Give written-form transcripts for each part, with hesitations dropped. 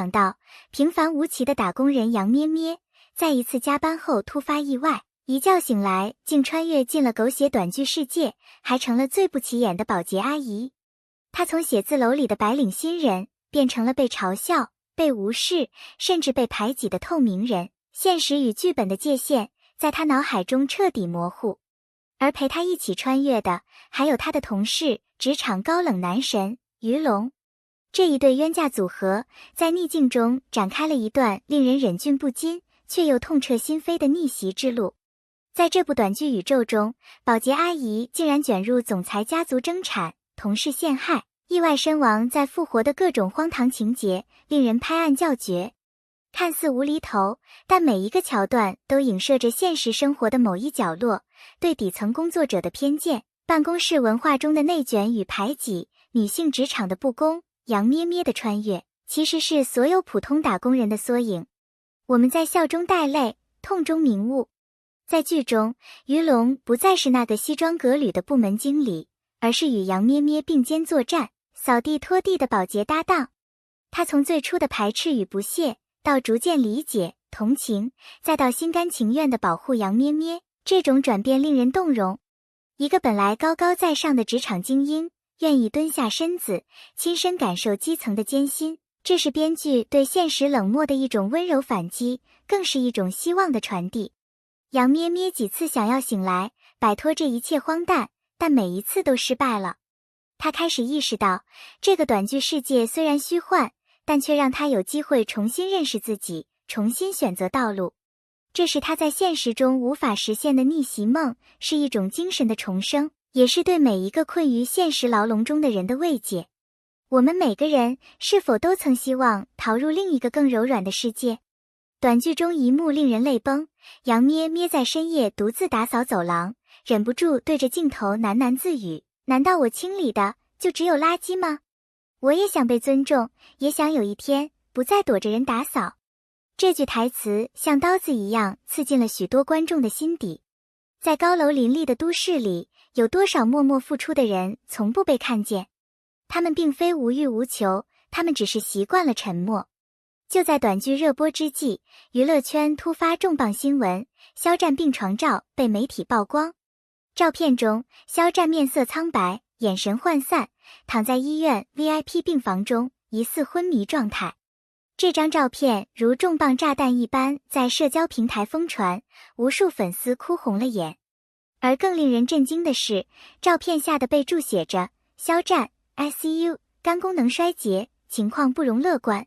想到，平凡无奇的打工人杨咩咩，在一次加班后突发意外，一觉醒来竟穿越进了狗血短剧世界，还成了最不起眼的保洁阿姨。她从写字楼里的白领新人，变成了被嘲笑、被无视，甚至被排挤的透明人。现实与剧本的界限，在她脑海中彻底模糊。而陪她一起穿越的，还有她的同事，职场高冷男神于龙。这一对冤家组合，在逆境中展开了一段令人忍俊不禁，却又痛彻心扉的逆袭之路。在这部短剧宇宙中，保洁阿姨竟然卷入总裁家族争产、同事陷害、意外身亡再复活的各种荒唐情节，令人拍案叫绝。看似无厘头，但每一个桥段都影射着现实生活的某一角落，对底层工作者的偏见，办公室文化中的内卷与排挤，女性职场的不公。杨咩咩的穿越，其实是所有普通打工人的缩影。我们在笑中带泪，痛中明悟。在剧中，于龙不再是那个西装革履的部门经理，而是与杨咩咩并肩作战、扫地拖地的保洁搭档。他从最初的排斥与不屑，到逐渐理解、同情，再到心甘情愿地保护杨咩咩，这种转变令人动容。一个本来高高在上的职场精英，愿意蹲下身子，亲身感受基层的艰辛，这是编剧对现实冷漠的一种温柔反击，更是一种希望的传递。杨咩咩几次想要醒来，摆脱这一切荒诞，但每一次都失败了。他开始意识到，这个短剧世界虽然虚幻，但却让他有机会重新认识自己，重新选择道路。这是他在现实中无法实现的逆袭梦，是一种精神的重生，也是对每一个困于现实牢笼中的人的慰藉。我们每个人是否都曾希望逃入另一个更柔软的世界？短剧中一幕令人泪崩，杨咩咩在深夜独自打扫走廊，忍不住对着镜头喃喃自语：难道我清理的就只有垃圾吗？我也想被尊重，也想有一天不再躲着人打扫。这句台词像刀子一样刺进了许多观众的心底。在高楼林立的都市里，有多少默默付出的人从不被看见？他们并非无欲无求，他们只是习惯了沉默。就在短剧热播之际，娱乐圈突发重磅新闻，肖战病床照被媒体曝光。照片中，肖战面色苍白，眼神涣散，躺在医院 VIP 病房中，疑似昏迷状态。这张照片如重磅炸弹一般在社交平台疯传，无数粉丝哭红了眼。而更令人震惊的是，照片下的备注写着肖战 ICU 肝功能衰竭，情况不容乐观。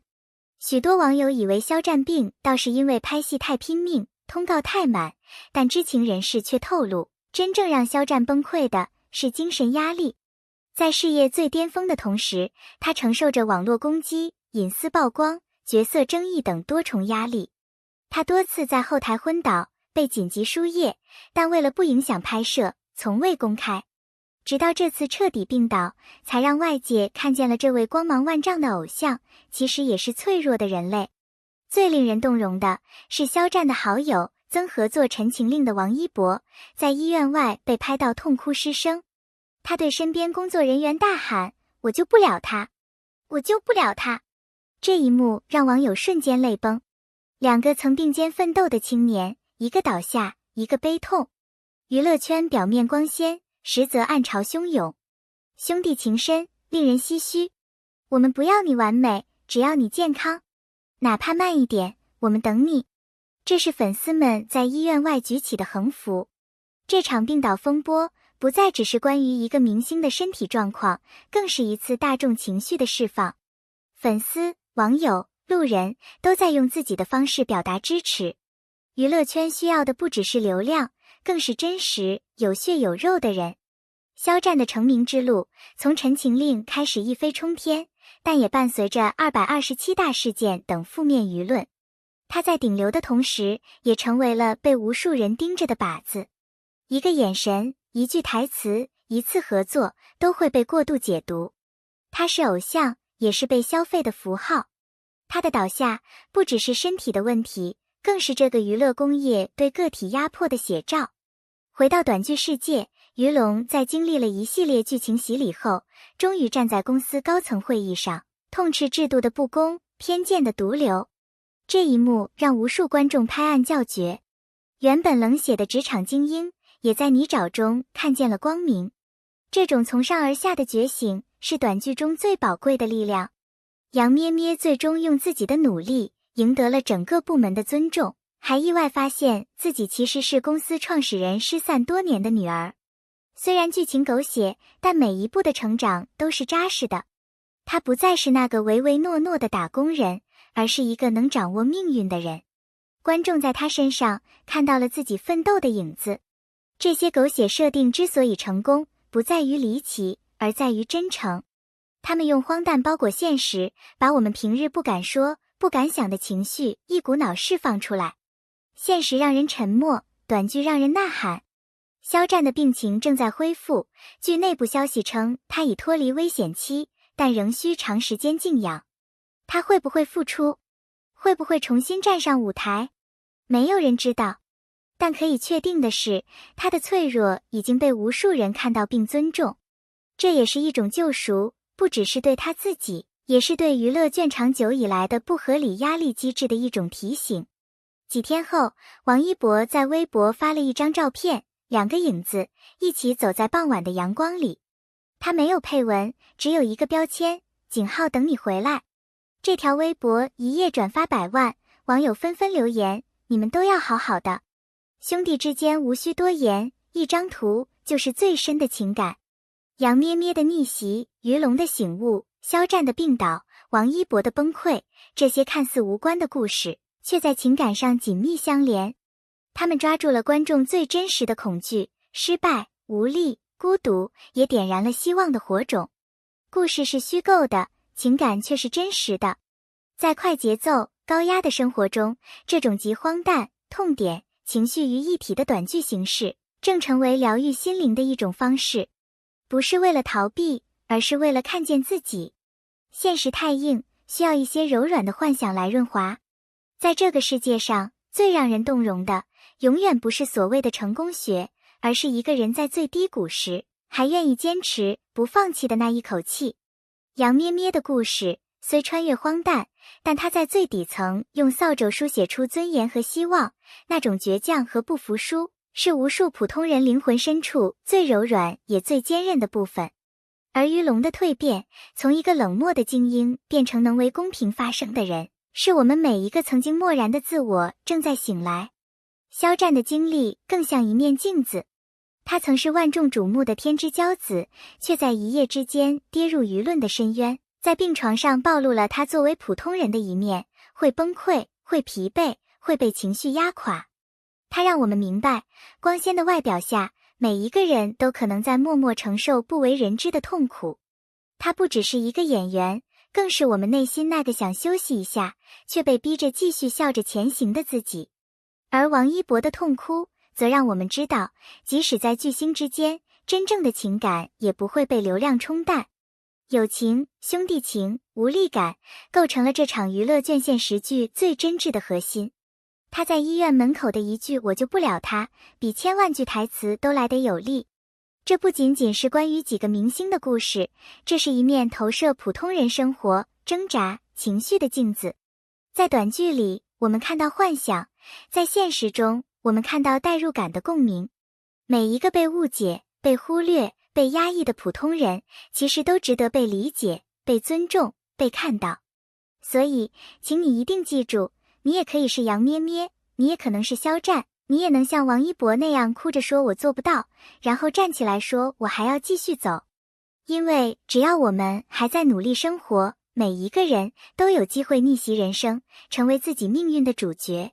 许多网友以为肖战病倒是因为拍戏太拼命，通告太满，但知情人士却透露，真正让肖战崩溃的是精神压力。在事业最巅峰的同时，他承受着网络攻击、隐私曝光、角色争议等多重压力。他多次在后台昏倒，被紧急输液，但为了不影响拍摄，从未公开。直到这次彻底病倒，才让外界看见了这位光芒万丈的偶像，其实也是脆弱的人类。最令人动容的是肖战的好友，曾合作《陈情令》的王一博，在医院外被拍到痛哭失声。他对身边工作人员大喊：我救不了他，我救不了他。这一幕让网友瞬间泪崩。两个曾并肩奋斗的青年，一个倒下，一个悲痛。娱乐圈表面光鲜，实则暗潮汹涌，兄弟情深，令人唏嘘。我们不要你完美，只要你健康，哪怕慢一点，我们等你。这是粉丝们在医院外举起的横幅。这场病倒风波不再只是关于一个明星的身体状况，更是一次大众情绪的释放。粉丝、网友、路人都在用自己的方式表达支持。娱乐圈需要的不只是流量，更是真实、有血有肉的人。肖战的成名之路从《陈情令》开始一飞冲天，但也伴随着227大事件等负面舆论。他在顶流的同时，也成为了被无数人盯着的靶子。一个眼神、一句台词、一次合作，都会被过度解读。他是偶像，也是被消费的符号。他的倒下不只是身体的问题，更是这个娱乐工业对个体压迫的写照。回到短剧世界，于龙在经历了一系列剧情洗礼后，终于站在公司高层会议上，痛斥制度的不公，偏见的毒瘤。这一幕让无数观众拍案叫绝。原本冷血的职场精英，也在泥沼中看见了光明。这种从上而下的觉醒，是短剧中最宝贵的力量。杨咩咩最终用自己的努力，赢得了整个部门的尊重，还意外发现自己其实是公司创始人失散多年的女儿。虽然剧情狗血，但每一步的成长都是扎实的。她不再是那个唯唯诺诺的打工人，而是一个能掌握命运的人。观众在她身上看到了自己奋斗的影子。这些狗血设定之所以成功，不在于离奇，而在于真诚。他们用荒诞包裹现实，把我们平日不敢说、不敢想的情绪一股脑释放出来。现实让人沉默，短剧让人呐喊。肖战的病情正在恢复，据内部消息称他已脱离危险期，但仍需长时间静养。他会不会复出？会不会重新站上舞台？没有人知道。但可以确定的是，他的脆弱已经被无数人看到并尊重。这也是一种救赎，不只是对他自己，也是对娱乐圈长久以来的不合理压力机制的一种提醒。几天后，王一博在微博发了一张照片，两个影子一起走在傍晚的阳光里。他没有配文，只有一个标签：井号等你回来。这条微博一夜转发100万，网友纷纷留言：你们都要好好的。兄弟之间无需多言，一张图就是最深的情感。杨咩咩的逆袭，于龙的醒悟，肖战的病倒，王一博的崩溃，这些看似无关的故事，却在情感上紧密相连。他们抓住了观众最真实的恐惧、失败、无力、孤独，也点燃了希望的火种。故事是虚构的，情感却是真实的。在快节奏、高压的生活中，这种集荒诞、痛点、情绪于一体的短剧形式，正成为疗愈心灵的一种方式。不是为了逃避，而是为了看见自己。现实太硬，需要一些柔软的幻想来润滑。在这个世界上，最让人动容的，永远不是所谓的成功学，而是一个人在最低谷时，还愿意坚持、不放弃的那一口气。杨咩咩的故事虽穿越荒诞，但他在最底层用扫帚书写出尊严和希望，那种倔强和不服输，是无数普通人灵魂深处最柔软也最坚韧的部分。而于龙的蜕变，从一个冷漠的精英变成能为公平发声的人，是我们每一个曾经漠然的自我正在醒来。肖战的经历更像一面镜子，他曾是万众瞩目的天之骄子，却在一夜之间跌入舆论的深渊。在病床上暴露了他作为普通人的一面，会崩溃，会疲惫，会被情绪压垮。他让我们明白，光鲜的外表下，每一个人都可能在默默承受不为人知的痛苦。他不只是一个演员，更是我们内心那个想休息一下，却被逼着继续笑着前行的自己。而王一博的痛哭，则让我们知道，即使在巨星之间，真正的情感也不会被流量冲淡。友情、兄弟情、无力感，构成了这场娱乐圈现实剧最真挚的核心。他在医院门口的一句“我救不了他”，比1000万句台词都来得有力。这不仅仅是关于几个明星的故事，这是一面投射普通人生活、挣扎、情绪的镜子。在短剧里，我们看到幻想；在现实中，我们看到代入感的共鸣。每一个被误解、被忽略、被压抑的普通人，其实都值得被理解、被尊重、被看到。所以，请你一定记住，你也可以是杨咩咩，你也可能是肖战，你也能像王一博那样哭着说我做不到，然后站起来说我还要继续走。因为只要我们还在努力生活，每一个人都有机会逆袭人生，成为自己命运的主角。